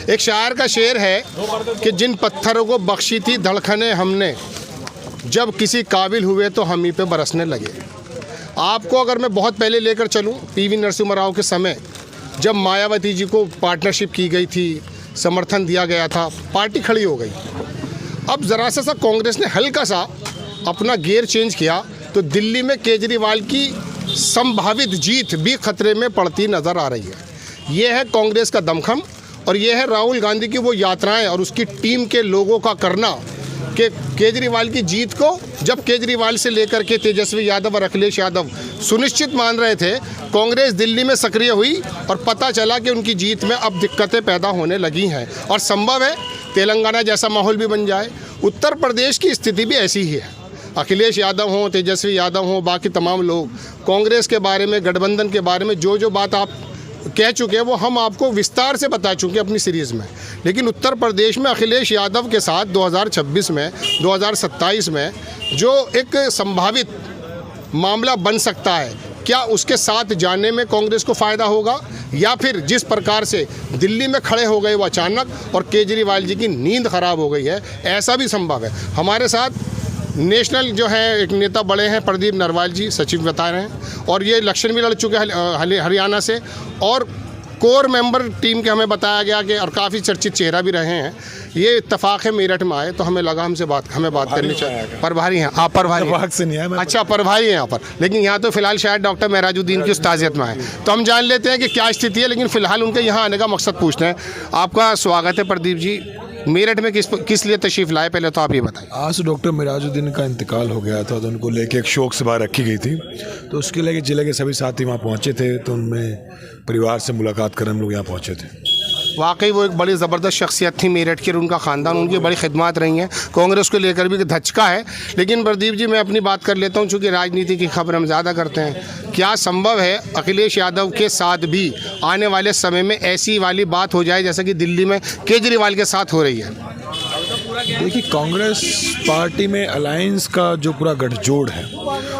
एक शायर का शेर है कि जिन पत्थरों को बख्शी थी धड़कनें हमने, जब किसी काबिल हुए तो हम ही पे बरसने लगे। आपको अगर मैं बहुत पहले लेकर चलूं, पीवी नरसिम्हा राव के समय जब मायावती जी को पार्टनरशिप की गई थी, समर्थन दिया गया था, पार्टी खड़ी हो गई। अब ज़रा सा कांग्रेस ने हल्का सा अपना गियर चेंज किया तो दिल्ली में केजरीवाल की संभावित जीत भी खतरे में पड़ती नज़र आ रही है। ये है कांग्रेस का दमखम और ये है राहुल गांधी की वो यात्राएं और उसकी टीम के लोगों का करना कि केजरीवाल की जीत को, जब केजरीवाल से लेकर के तेजस्वी यादव और अखिलेश यादव सुनिश्चित मान रहे थे, कांग्रेस दिल्ली में सक्रिय हुई और पता चला कि उनकी जीत में अब दिक्कतें पैदा होने लगी हैं और संभव है तेलंगाना जैसा माहौल भी बन जाए। उत्तर प्रदेश की स्थिति भी ऐसी ही है। अखिलेश यादव हों, तेजस्वी यादव हों, बाकी तमाम लोग कांग्रेस के बारे में, गठबंधन के बारे में जो बात आप कह चुके हैं वो हम आपको विस्तार से बता चुके हैं अपनी सीरीज़ में। लेकिन उत्तर प्रदेश में अखिलेश यादव के साथ 2026 में, 2027 में जो एक संभावित मामला बन सकता है, क्या उसके साथ जाने में कांग्रेस को फ़ायदा होगा या फिर जिस प्रकार से दिल्ली में खड़े हो गए वो अचानक और केजरीवाल जी की नींद ख़राब हो गई है, ऐसा भी संभव है। हमारे साथ नेशनल जो है एक नेता बड़े हैं, प्रदीप नरवाल जी सचिव बता रहे हैं और ये इलेक्शन भी लड़ चुके हैं हरियाणा से और कोर मेंबर टीम के हमें बताया गया कि और काफ़ी चर्चित चेहरा भी रहे हैं। ये इत्तेफाक है मेरठ में आए तो हमें लगा हमें बात करनी चाहिए। प्रभारी हैं आप? प्रभारी से नहीं है। अच्छा, प्रभारी हैं यहाँ पर, लेकिन यहाँ तो फिलहाल शायद डॉक्टर मेहराजुद्दीन की उस्तादियत में आए, तो हम जान लेते हैं कि क्या स्थिति है। लेकिन फिलहाल उनके यहाँ आने का मकसद पूछते हैं। आपका स्वागत है प्रदीप जी। मेरठ में किस लिए तशरीफ लाए, पहले तो आप ये बताइए। आज डॉक्टर मेहराजुद्दीन का इंतकाल हो गया था तो उनको लेके एक शोक सभा रखी गई थी, तो उसके लिए जिले के सभी साथी वहाँ पहुँचे थे, तो उनमें परिवार से मुलाकात कर हम लोग यहाँ पहुँचे थे। वाकई वो एक बड़ी ज़बरदस्त शख्सियत थी मेरठ की, उनका ख़ानदान, उनकी बड़ी खिदमत रही हैं, कांग्रेस को लेकर भी धचका है। लेकिन प्रदीप जी मैं अपनी बात कर लेता हूं, चूँकि राजनीति की खबर हम ज़्यादा करते हैं। क्या संभव है अखिलेश यादव के साथ भी आने वाले समय में ऐसी वाली बात हो जाए जैसा कि दिल्ली में केजरीवाल के साथ हो रही है? देखिए, कांग्रेस पार्टी में अलायंस का जो पूरा गठजोड़ है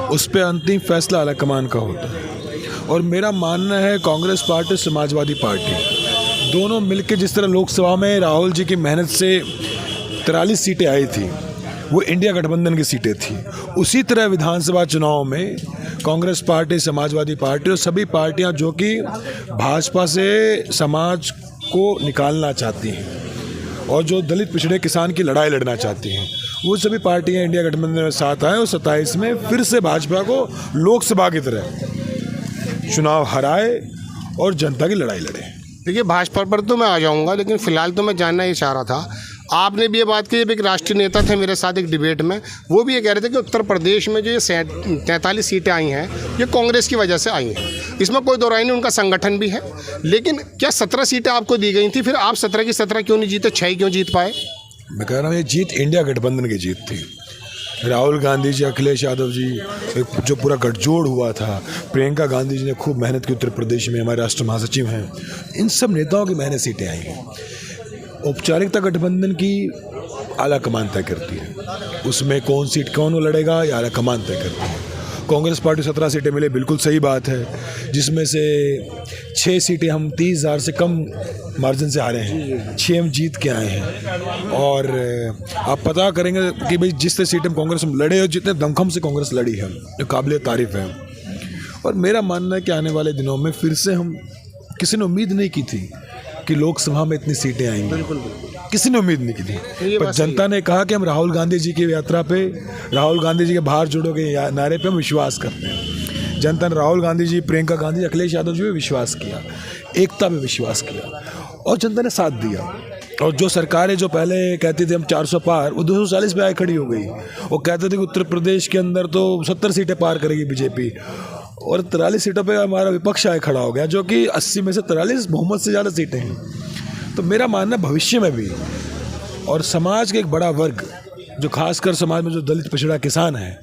उस पर अंतिम फैसला आलाकमान का होता है और मेरा मानना है कांग्रेस पार्टी, समाजवादी पार्टी दोनों मिलकर जिस तरह लोकसभा में राहुल जी की मेहनत से 43 सीटें आई थी, वो इंडिया गठबंधन की सीटें थी, उसी तरह विधानसभा चुनाव में कांग्रेस पार्टी, समाजवादी पार्टी और सभी पार्टियां जो कि भाजपा से समाज को निकालना चाहती हैं और जो दलित पिछड़े किसान की लड़ाई लड़ना चाहती हैं, वो सभी पार्टियां इंडिया गठबंधन में साथ आए और 27 में फिर से भाजपा को लोकसभा की तरह चुनाव हराए और जनता की लड़ाई लड़े। देखिए, भाजपा पर तो मैं आ जाऊंगा, लेकिन फिलहाल तो मैं जानना ही चाह रहा था, आपने भी ये बात की, जब एक राष्ट्रीय नेता थे मेरे साथ एक डिबेट में, वो भी ये कह रहे थे कि उत्तर प्रदेश में जो ये 43 सीटें आई हैं ये कांग्रेस की वजह से आई हैं। इसमें कोई दो राय नहीं, उनका संगठन भी है। लेकिन क्या 17 सीटें आपको दी गई थी, फिर आप 17 की 17 क्यों नहीं जीते, 6 क्यों जीत पाए? मैं कह रहा हूँ ये जीत इंडिया गठबंधन की जीत थी। राहुल गांधी जी, अखिलेश यादव जी, जो पूरा गठजोड़ हुआ था, प्रियंका गांधी जी ने खूब मेहनत की उत्तर प्रदेश में, हमारे राष्ट्रीय महासचिव हैं, इन सब नेताओं की मेहनत सीटें आई हैं। औपचारिकता गठबंधन की आलाकमान तय करती है, उसमें कौन सीट कौन लड़ेगा ये आलाकमान तय करती है। कांग्रेस पार्टी 17 सीटें मिले, बिल्कुल सही बात है, जिसमें से 6 सीटें हम 30,000 से कम मार्जिन से हारे हैं, 6 हम जीत के आए हैं। और आप पता करेंगे कि भाई जिस तरह सीटें कांग्रेस में लड़े और जितने दमखम से कांग्रेस लड़ी है, जो काबिल तारीफ़ है। और मेरा मानना है कि आने वाले दिनों में फिर से हम, किसी ने उम्मीद नहीं की थी कि लोकसभा में इतनी सीटें आएंगी, किसी ने उम्मीद नहीं की थी, पर जनता ने कहा कि हम राहुल गांधी जी की यात्रा पे, राहुल गांधी जी के बाहर जोड़ो के नारे पे हम विश्वास करते हैं। जनता ने राहुल गांधी जी, प्रियंका गांधी, अखिलेश यादव जी पे विश्वास किया, एकता पे विश्वास किया और जनता ने साथ दिया। और जो सरकारें जो पहले कहती थी हम 400 पार, वो 240 पे आए खड़ी हो गई। वो कहते थे कि उत्तर प्रदेश के अंदर तो 70 सीटें पार करेगी बीजेपी, और 43 सीटों पे हमारा विपक्ष आए खड़ा हो गया, जो कि 80 में से 43 बहुमत से ज़्यादा सीटें हैं। तो मेरा मानना भविष्य में भी, और समाज के एक बड़ा वर्ग, जो खासकर समाज में जो दलित पिछड़ा किसान है,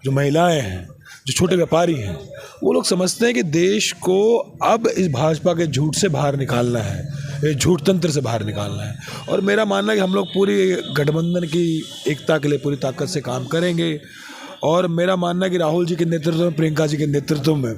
जो महिलाएं हैं, जो छोटे व्यापारी हैं, वो लोग समझते हैं कि देश को अब इस भाजपा के झूठ से बाहर निकालना है, ये झूठ तंत्र से बाहर निकालना है। और मेरा मानना है कि हम लोग पूरी गठबंधन की एकता के लिए पूरी ताकत से काम करेंगे। और मेरा मानना है कि राहुल जी के नेतृत्व में, प्रियंका जी के नेतृत्व में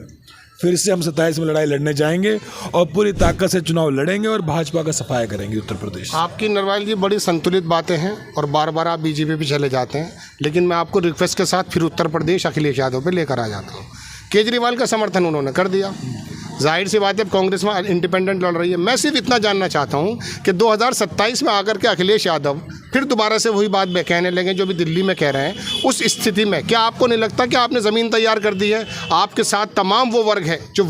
फिर से हम 27 में लड़ाई लड़ने जाएंगे और पूरी ताकत से चुनाव लड़ेंगे और भाजपा का सफाया करेंगे उत्तर प्रदेश। आपकी नरवाल जी बड़ी संतुलित बातें हैं और बार बार आप बीजेपी पे चले जाते हैं, लेकिन मैं आपको रिक्वेस्ट के साथ फिर उत्तर प्रदेश अखिलेश यादव पे लेकर आ जाता हूँ। केजरीवाल का समर्थन उन्होंने कर दिया, जाहिर सी बात है कांग्रेस में इंडिपेंडेंट लड़ रही है। मैं सिर्फ इतना जानना चाहता हूं कि 2027 में आकर के अखिलेश यादव फिर दोबारा से वही बात कहने लगे जो भी दिल्ली में कह रहे हैं। उस स्थिति में क्या आपको नहीं लगता कि आपने ज़मीन तैयार कर दी है? आपके साथ तमाम वो वर्ग है जो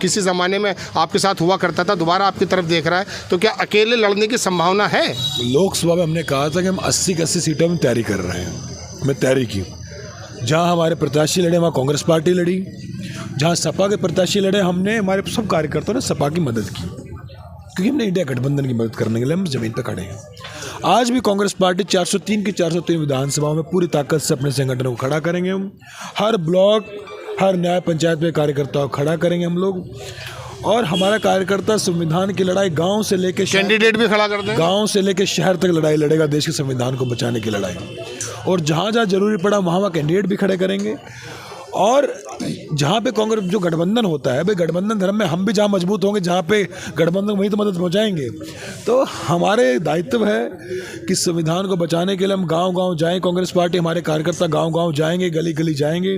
किसी ज़माने में आपके साथ हुआ करता था, दोबारा आपकी तरफ देख रहा है, तो क्या अकेले लड़ने की संभावना है? लोकसभा में हमने कहा था कि हम 80 की 80 सीटों में तैयारी कर रहे हैं। मैं तैयारी की, जहाँ हमारे प्रत्याशी लड़े वहाँ कांग्रेस पार्टी लड़ी, जहाँ सपा के प्रत्याशी लड़े हमने हमारे सब कार्यकर्ताओं ने सपा की मदद की, क्योंकि हमने इंडिया गठबंधन की मदद करने के लिए हम जमीन पर खड़े हैं। आज भी कांग्रेस पार्टी 403 की 403 विधानसभाओं में पूरी ताकत से अपने संगठनों को खड़ा करेंगे। हम हर ब्लॉक, हर न्याय पंचायत में कार्यकर्ताओं को खड़ा करेंगे हम लोग। और हमारा कार्यकर्ता संविधान की लड़ाई गांव से लेकर कैंडिडेट भी खड़ा कर दें, गांव से लेकर शहर तक लड़ाई लड़ेगा, देश के संविधान को बचाने की लड़ाई। और जहाँ जहाँ जरूरी पड़ा वहाँ कैंडिडेट भी खड़े करेंगे। और जहाँ पे कांग्रेस जो गठबंधन होता है, भाई गठबंधन धर्म में हम भी जहाँ मजबूत होंगे, जहाँ पे गठबंधन वहीं तो मदद पहुँचाएंगे। तो हमारे दायित्व है कि संविधान को बचाने के लिए हम गांव-गांव जाएं। कांग्रेस पार्टी, हमारे कार्यकर्ता गांव-गांव जाएंगे, गली-गली जाएंगे।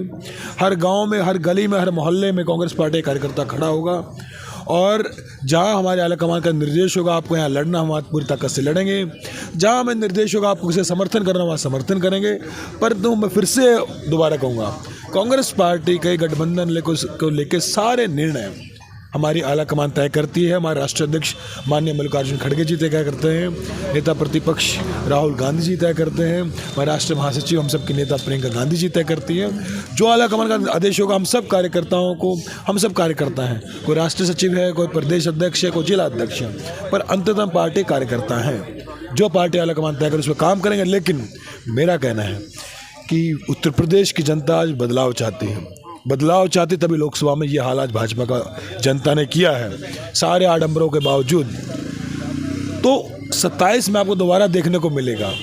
हर गांव में, हर गली में, हर मोहल्ले में कांग्रेस पार्टी कार्यकर्ता खड़ा होगा। और जहाँ हमारे आला कमान का निर्देश होगा आपको यहाँ लड़ना, हम पूरी ताकत से लड़ेंगे। जहाँ हमें निर्देश होगा आपको किसी समर्थन करना, वहाँ समर्थन करेंगे। पर तो मैं फिर से दोबारा कहूँगा, कांग्रेस पार्टी के गठबंधन को लेकर सारे निर्णय हमारी आला कमान तय करती है। हमारे राष्ट्रीय अध्यक्ष माननीय मल्लिकार्जुन खड़गे जी तय करते हैं, नेता प्रतिपक्ष राहुल गांधी जी तय करते हैं, हमारे राष्ट्रीय महासचिव हम सब की नेता प्रियंका गांधी जी तय करती है। जो आला कमान का आदेश होगा हम सब कार्यकर्ताओं को, हम सब कार्यकर्ता हैं, कोई राष्ट्रीय सचिव है, कोई प्रदेश अध्यक्ष है, कोई जिला अध्यक्ष है, पर अंततः पार्टी कार्यकर्ता हैं। जो पार्टी आला कमान तय करे उस पर काम करेंगे। लेकिन मेरा कहना है कि उत्तर प्रदेश की जनता आज बदलाव चाहती है, बदलाव चाहती, तभी लोकसभा में ये हालात भाजपा का जनता ने किया है सारे आडंबरों के बावजूद। तो 27 में आपको दोबारा देखने को मिलेगा,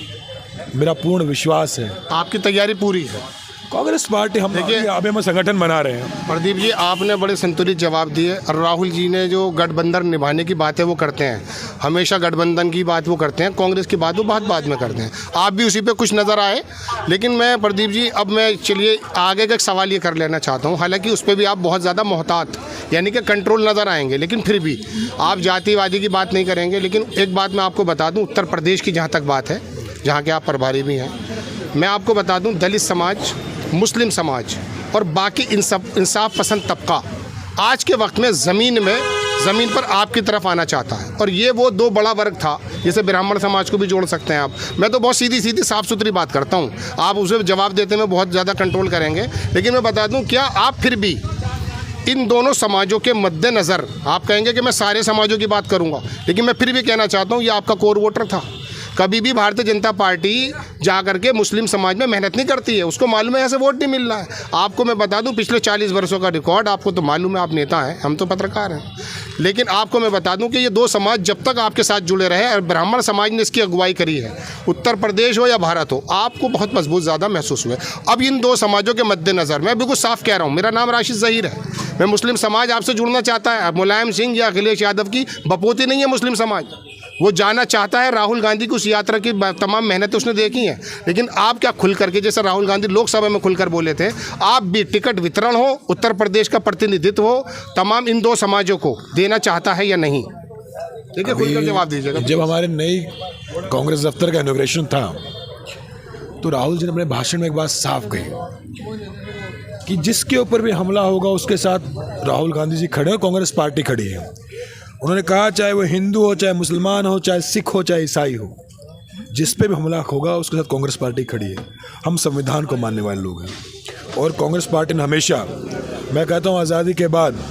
मेरा पूर्ण विश्वास है। आपकी तैयारी पूरी है? कांग्रेस पार्टी हम देखिए अभी हम संगठन बना रहे हैं। प्रदीप जी, आपने बड़े संतुलित जवाब दिए और राहुल जी ने जो गठबंधन निभाने की बात है वो करते हैं, हमेशा गठबंधन की बात वो करते हैं, कांग्रेस की बात वो बहुत बाद में करते हैं। आप भी उसी पे कुछ नज़र आए। लेकिन मैं प्रदीप जी, अब मैं चलिए आगे का एक सवाल ये कर लेना चाहता हूँ, हालांकि उस पर भी आप बहुत ज़्यादा मोहतात यानी कि कंट्रोल नज़र आएंगे, लेकिन फिर भी आप जातिवादी की बात नहीं करेंगे। लेकिन एक बात मैं आपको बता दूँ, उत्तर प्रदेश की जहाँ तक बात है, जहाँ के आप प्रभारी भी हैं, मैं आपको बता दूँ, दलित समाज, मुस्लिम समाज और बाकी इंसाफ पसंद तबका आज के वक्त में ज़मीन पर आपकी तरफ आना चाहता है। और ये वो दो बड़ा वर्ग था, जैसे ब्राह्मण समाज को भी जोड़ सकते हैं आप। मैं तो बहुत सीधी साफ सुथरी बात करता हूँ, आप उसे जवाब देते में बहुत ज़्यादा कंट्रोल करेंगे। लेकिन मैं बता दूँ, क्या आप फिर भी इन दोनों समाजों के मद्देनज़र, आप कहेंगे कि मैं सारे समाजों की बात करूँगा, लेकिन मैं फिर भी कहना चाहता हूँ ये आपका कोर वोटर था। कभी भी भारतीय जनता पार्टी जा करके मुस्लिम समाज में मेहनत नहीं करती है, उसको मालूम है ऐसे वोट नहीं मिल रहा है। आपको मैं बता दूं, पिछले 40 वर्षों का रिकॉर्ड आपको तो मालूम है, आप नेता हैं, हम तो पत्रकार हैं। लेकिन आपको मैं बता दूं कि ये दो समाज जब तक आपके साथ जुड़े रहे, और ब्राह्मण समाज ने इसकी अगुवाई करी है, उत्तर प्रदेश हो या भारत हो, आपको बहुत मजबूत ज़्यादा महसूस हुए। अब इन दो समाजों के मद्देनज़र मैं बिल्कुल साफ कह रहा हूँ, मेरा नाम राशिद ज़हीर है, मैं मुस्लिम समाज आपसे जुड़ना चाहता है। मुलायम सिंह या अखिलेश यादव की बपोती नहीं है मुस्लिम समाज, वो जाना चाहता है। राहुल गांधी की उस यात्रा की तमाम मेहनतें उसने देखी हैं। लेकिन आप क्या खुल करके, जैसे राहुल गांधी लोकसभा में खुलकर बोले थे, आप भी टिकट वितरण हो, उत्तर प्रदेश का प्रतिनिधित्व हो, तमाम इन दो समाजों को देना चाहता है या नहीं? ठीक है, खुलकर जवाब दीजिएगा। जब हमारे नई कांग्रेस दफ्तर का इनॉग्रेशन था तो राहुल जी ने अपने भाषण में एक बात साफ कही कि जिसके ऊपर भी हमला होगा उसके साथ राहुल गांधी जी खड़े हो, कांग्रेस पार्टी खड़ी है। उन्होंने कहा चाहे वो हिंदू हो, चाहे मुसलमान हो, चाहे सिख हो, चाहे ईसाई हो, जिस पे भी हमला होगा उसके साथ कांग्रेस पार्टी खड़ी है। हम संविधान को मानने वाले लोग हैं और कांग्रेस पार्टी ने हमेशा, मैं कहता हूँ आज़ादी के बाद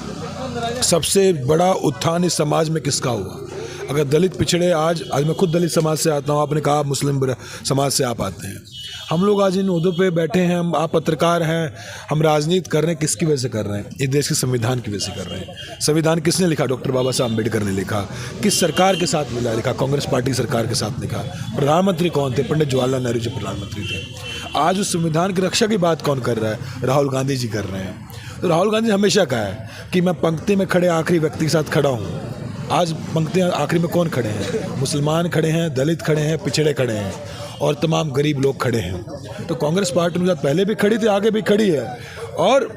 सबसे बड़ा उत्थान इस समाज में किसका हुआ? अगर दलित पिछड़े, आज मैं खुद दलित समाज से आता हूँ, आपने कहा मुस्लिम समाज से आप आते हैं, हम लोग आज इन ओहदों पे बैठे हैं, आप पत्रकार हैं, हम राजनीति कर रहे हैं, किसकी वजह से कर रहे हैं? इस देश के संविधान की वजह से कर रहे हैं। संविधान किसने लिखा? डॉक्टर बाबा साहब अम्बेडकर ने लिखा। किस सरकार के साथ मिला लिखा? कांग्रेस पार्टी की सरकार के साथ लिखा। प्रधानमंत्री कौन थे? पंडित जवाहरलाल नेहरू जी प्रधानमंत्री थे। आज उस संविधान की रक्षा की बात कौन कर रहा है? राहुल गांधी जी कर रहे हैं। तो राहुल गांधी ने हमेशा कहा है कि मैं पंक्ति में खड़े आखिरी व्यक्ति के साथ खड़ा हूँ। आज पंक्ति आखिरी में कौन खड़े हैं? मुसलमान खड़े हैं, दलित खड़े हैं, पिछड़े खड़े हैं और तमाम गरीब लोग खड़े हैं। तो कांग्रेस पार्टी उनके साथ पहले भी खड़ी थी, आगे भी खड़ी है। और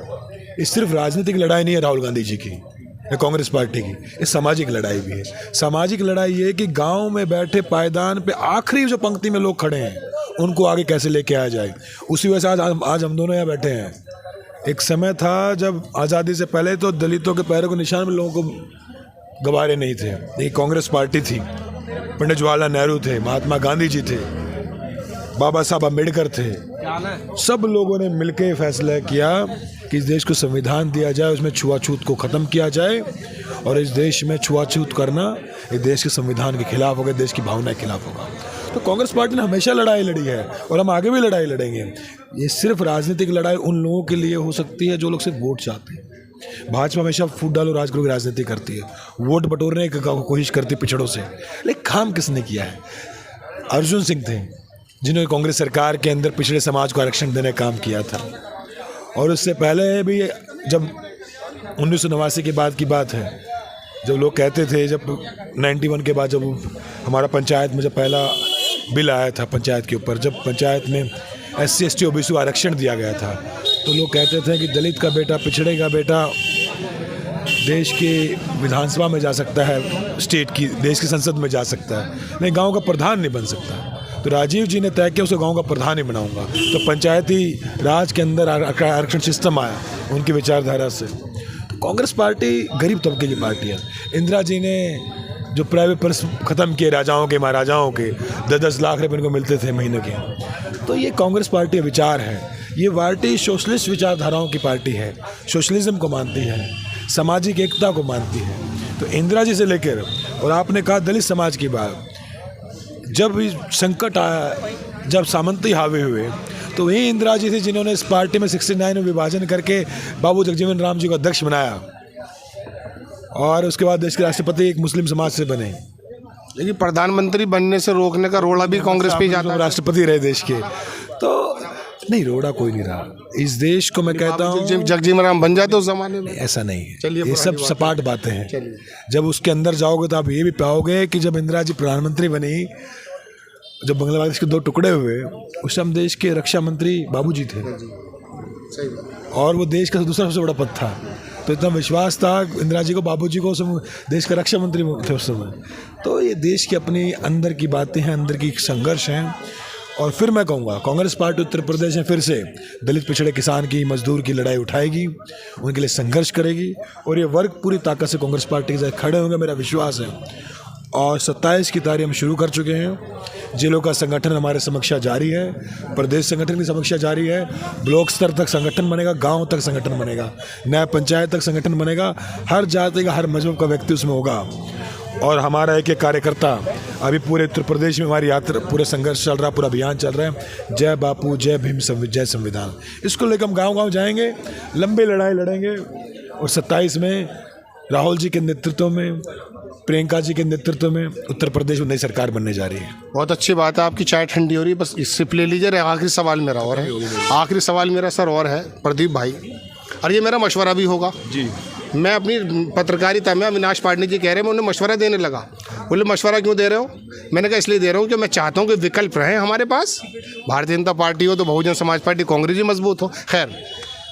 ये सिर्फ राजनीतिक लड़ाई नहीं है राहुल गांधी जी की या कांग्रेस पार्टी की, ये सामाजिक लड़ाई भी है। सामाजिक लड़ाई ये कि गांव में बैठे पायदान पे आखिरी जो पंक्ति में लोग खड़े हैं उनको आगे कैसे लेके आया जाए। उसी वजह से आज हम दोनों यहाँ बैठे हैं। एक समय था जब आज़ादी से पहले तो दलितों के पैरों के निशान में लोगों को गवारे नहीं थे। ये कांग्रेस पार्टी थी, पंडित जवाहरलाल नेहरू थे, महात्मा गांधी जी थे, बाबा साहब अम्बेडकर थे। सब लोगों ने मिलकर फैसला किया कि इस देश को संविधान दिया जाए, उसमें छुआछूत को ख़त्म किया जाए। और इस देश में छुआछूत करना इस देश के संविधान के खिलाफ होगा, देश की भावना के खिलाफ होगा। तो कांग्रेस पार्टी ने हमेशा लड़ाई लड़ी है और हम आगे भी लड़ाई लड़ेंगे। ये सिर्फ राजनीतिक लड़ाई उन लोगों के लिए हो सकती है जो लोग सिर्फ वोट चाहते हैं। भाजपा हमेशा फूट डालो राज करो की राजनीति करती है, वोट बटोरने की कोशिश करती है पिछड़ों से। लेकिन काम किसने किया है? अर्जुन सिंह थे जिन्होंने कांग्रेस सरकार के अंदर पिछड़े समाज को आरक्षण देने का काम किया था। और उससे पहले भी जब 1989 के बाद की बात है, जब लोग कहते थे, जब 91 के बाद जब हमारा पंचायत में जब पहला बिल आया था पंचायत के ऊपर, जब पंचायत में SC ST OBC आरक्षण दिया गया था, तो लोग कहते थे कि दलित का बेटा, पिछड़े का बेटा देश के विधानसभा में जा सकता है, स्टेट की देश की संसद में जा सकता है, नहीं गांव का प्रधान नहीं बन सकता। तो राजीव जी ने तय किया उसे गांव का प्रधान ही बनाऊंगा। तो पंचायती राज के अंदर आरक्षण सिस्टम आया उनकी विचारधारा से। तो कांग्रेस पार्टी गरीब तबके की पार्टी है। इंदिरा जी ने जो प्राइवेट पर्स ख़त्म किए राजाओं के, महाराजाओं के 10-10 लाख रुपये इनको मिलते थे महीने के, तो ये कांग्रेस पार्टी का विचार है। ये पार्टी सोशलिस्ट विचारधाराओं की पार्टी है, सोशलिज्म को मानती है, सामाजिक एकता को मानती है। तो इंदिरा जी से लेकर, और आपने कहा दलित समाज की बात, जब संकट आया, जब सामंती हावी हुए, तो वही इंदिरा जी थी जिन्होंने इस पार्टी में 69 में विभाजन करके बाबू जगजीवन राम जी को अध्यक्ष बनाया और उसके बाद देश के राष्ट्रपति एक मुस्लिम समाज से बने। लेकिन प्रधानमंत्री बनने से रोकने का रोड़ा भी कांग्रेस पे जाता है। राष्ट्रपति रहे देश के, तो नहीं, रोड़ा कोई नहीं रहा इस देश को। मैं कहता हूँ जगजीवन राम बन जाते उस जमाने में, ऐसा नहीं है। ये सब सपाट बातें हैं। जब उसके अंदर जाओगे तो आप ये भी पाओगे कि जब इंदिरा जी प्रधानमंत्री बनी, जब बांग्लादेश के 2 टुकड़े हुए, उस समय देश के रक्षा मंत्री बाबूजी थे और वो देश का दूसरा सबसे बड़ा पद था। तो इतना विश्वास था इंदिरा जी को, बाबूजी को, देश का रक्षा मंत्री थे उस समय। तो ये देश की अपनी अंदर की बातें हैं, अंदर की संघर्ष हैं। और फिर मैं कहूँगा कांग्रेस पार्टी उत्तर प्रदेश में फिर से दलित, पिछड़े, किसान की, मजदूर की लड़ाई उठाएगी, उनके लिए संघर्ष करेगी और ये वर्ग पूरी ताकत से कांग्रेस पार्टी के साथ खड़े होंगे, मेरा विश्वास है। और 27 की तारीख हम शुरू कर चुके हैं। जिलों का संगठन हमारे समीक्षा जारी है, प्रदेश संगठन की समीक्षा जारी है, ब्लॉक स्तर तक संगठन बनेगा, गांव तक संगठन बनेगा, न्याय पंचायत तक संगठन बनेगा। हर जाति का, हर मजहब का व्यक्ति उसमें होगा। और हमारा एक कार्यकर्ता, अभी पूरे उत्तर प्रदेश में हमारी यात्रा, पूरा संघर्ष चल रहा, पूरा अभियान चल रहा है, जय बापू, जय भीम, जय संविधान। इसको लेकर हम गाँव-गाँव जाएंगे, लंबी लड़ाई लड़ेंगे। और 27 में राहुल जी के नेतृत्व में, प्रियंका जी के नेतृत्व में उत्तर प्रदेश में नई सरकार बनने जा रही है। बहुत अच्छी बात है, आपकी चाय ठंडी हो रही है, बस सिप ले लीजिए। आखिरी सवाल मेरा और है, आखिरी सवाल मेरा सर और है प्रदीप भाई, और ये मेरा मशवरा भी होगा जी। मैं अपनी पत्रकारिता में, अविनाश पाटनी जी कह रहे हैं, मैं उन्हें मशवरा देने लगा। बोले मशवरा क्यों दे रहे हो? मैंने कहा इसलिए दे रहा हूँ कि मैं चाहता हूँ कि विकल्प रहें हमारे पास। भारतीय जनता पार्टी हो तो बहुजन समाज पार्टी, कांग्रेस भी मजबूत हो। खैर,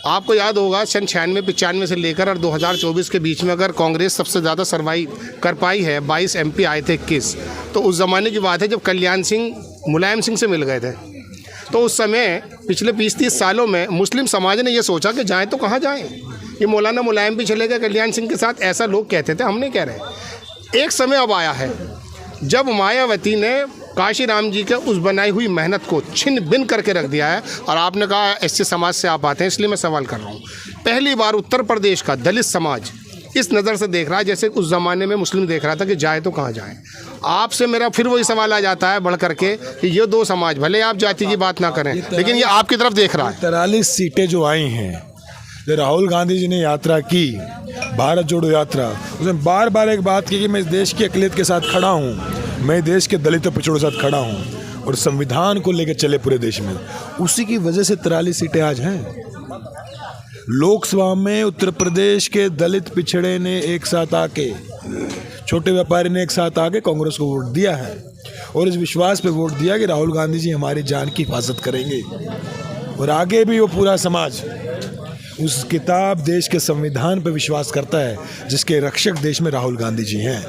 आपको याद होगा सन 96-95 से लेकर और 2024 के बीच में अगर कांग्रेस सबसे ज़्यादा सर्वाइव कर पाई है, 22 MP आए थे 21, तो उस ज़माने की बात है जब कल्याण सिंह मुलायम सिंह से मिल गए थे। तो उस समय पिछले 20-30 सालों में मुस्लिम समाज ने ये सोचा कि जाएँ तो कहाँ जाएँ, ये मौलाना मुलायम भी चले गए कल्याण सिंह के साथ, ऐसा लोग कहते थे, हम नहीं कह रहे। एक समय अब आया है जब मायावती ने काशी राम जी के उस बनाई हुई मेहनत को छिन बिन करके रख दिया है। और आपने कहा SC समाज से आप आते हैं, इसलिए मैं सवाल कर रहा हूँ। पहली बार उत्तर प्रदेश का दलित समाज इस नज़र से देख रहा है जैसे उस ज़माने में मुस्लिम देख रहा था कि जाए तो कहाँ जाए। आपसे मेरा फिर वही सवाल आ जाता है बढ़ करके कि ये 2 समाज, भले आप जाति की बात ना करें, लेकिन ये आपकी तरफ देख रहा है। 43 सीटें जो आई हैं, जो राहुल गांधी जी ने यात्रा की, भारत जोड़ो यात्रा, उसमें बार बार एक बात की कि मैं इस देश की अक़लियत के साथ खड़ा हूँ, मैं देश के दलित पिछड़ों के साथ खड़ा हूँ और संविधान को लेकर चले पूरे देश में। उसी की वजह से 43 सीटें आज हैं। लोकसभा में उत्तर प्रदेश के दलित पिछड़े ने एक साथ आके, छोटे व्यापारी ने एक साथ आके कांग्रेस को वोट दिया है और इस विश्वास पे वोट दिया कि राहुल गांधी जी हमारी जान की हिफाजत करेंगे। और आगे भी वो पूरा समाज उस किताब देश के संविधान पर विश्वास करता है जिसके रक्षक देश में राहुल गांधी जी हैं।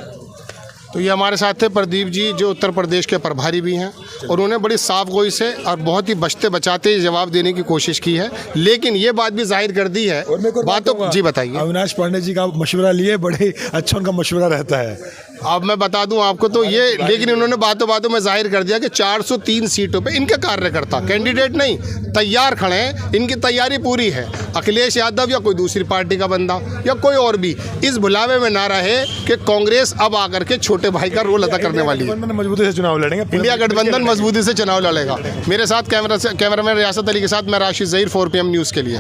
तो ये हमारे साथ थे प्रदीप जी, जो उत्तर प्रदेश के प्रभारी भी हैं, और उन्होंने बड़ी साफ गोई से और बहुत ही बचते बचाते जवाब देने की कोशिश की है, लेकिन ये बात भी जाहिर कर दी है बातों। जी बताइए। अविनाश पांडे जी का मशवरा लिए, बड़े अच्छा उनका मशवरा रहता है। अब मैं बता दूं आपको तो ये, लेकिन इन्होंने बातों बातों में जाहिर कर दिया कि 403 सीटों पे इनके कार्यकर्ता, कैंडिडेट नहीं, तैयार खड़े हैं, इनकी तैयारी पूरी है। अखिलेश यादव या कोई दूसरी पार्टी का बंदा या कोई और भी इस भुलावे में ना रहे कि कांग्रेस अब आकर के छोटे भाई का रोल अदा करने वाली है। मजबूती से चुनाव लड़ेंगे, इंडिया गठबंधन मजबूती से चुनाव लड़ेगा। मेरे साथ कैमरामैन रियासत अली के साथ मैं राशिद ज़हीर, 4 PM न्यूज़ के लिए।